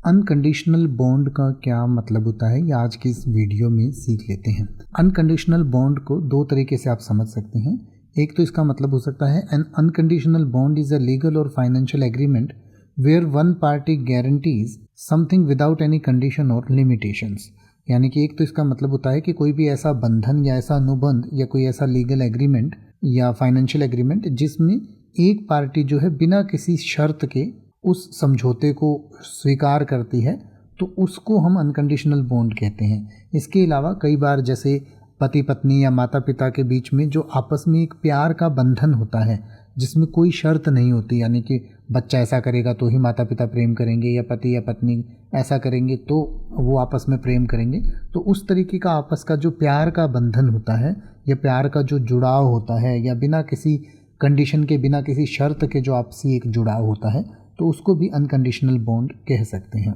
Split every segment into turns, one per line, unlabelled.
Unconditional bond का क्या मतलब होता है, ये आज की इस वीडियो में सीख लेते हैं। अनकंडीशनल बॉन्ड को दो तरीके से आप समझ सकते हैं। एक तो इसका मतलब हो सकता है an unconditional bond is a legal और financial agreement where one party guarantees something without any condition और लिमिटेशंस। यानी कि एक तो इसका मतलब होता है कि कोई भी ऐसा बंधन या ऐसा अनुबंध या कोई ऐसा लीगल एग्रीमेंट या फाइनेंशियल एग्रीमेंट जिसमें एक पार्टी जो है बिना किसी शर्त के उस समझौते को स्वीकार करती है, तो उसको हम अनकंडीशनल बॉन्ड कहते हैं। इसके अलावा कई बार जैसे पति पत्नी या माता पिता के बीच में जो आपस में एक प्यार का बंधन होता है जिसमें कोई शर्त नहीं होती, यानी कि बच्चा ऐसा करेगा तो ही माता पिता प्रेम करेंगे या पति या पत्नी ऐसा करेंगे तो वो आपस में प्रेम करेंगे, तो उस तरीके का आपस का जो प्यार का बंधन होता है या प्यार का जो जुड़ाव होता है या बिना किसी कंडीशन के बिना किसी शर्त के जो आपसी एक जुड़ाव होता है, तो उसको भी अनकंडीशनल बॉन्ड कह सकते हैं।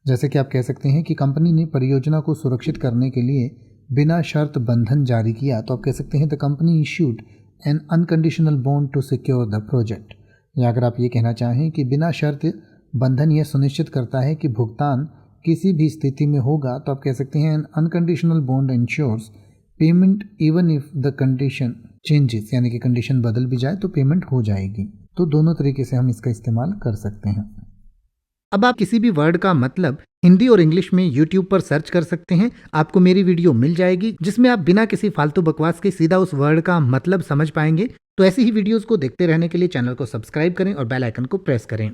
जैसे कि आप कह सकते हैं कि कंपनी ने परियोजना को सुरक्षित करने के लिए बिना शर्त बंधन जारी किया, तो आप कह सकते हैं the company issued an unconditional bond to secure the project. या अगर आप ये कहना चाहें कि बिना शर्त बंधन यह सुनिश्चित करता है कि भुगतान किसी भी स्थिति में होगा, तो आप कह सकते हैं an unconditional bond insures payment even if the condition changes, यानी कि कंडीशन बदल भी जाए तो पेमेंट हो जाएगी। तो दोनों तरीके से हम इसका इस्तेमाल कर सकते हैं।
अब आप किसी भी वर्ड का मतलब हिंदी और इंग्लिश में YouTube पर सर्च कर सकते हैं, आपको मेरी वीडियो मिल जाएगी जिसमें आप बिना किसी फालतू बकवास के सीधा उस वर्ड का मतलब समझ पाएंगे। तो ऐसी ही वीडियोस को देखते रहने के लिए चैनल को सब्सक्राइब करें और बेल आइकन को प्रेस करें।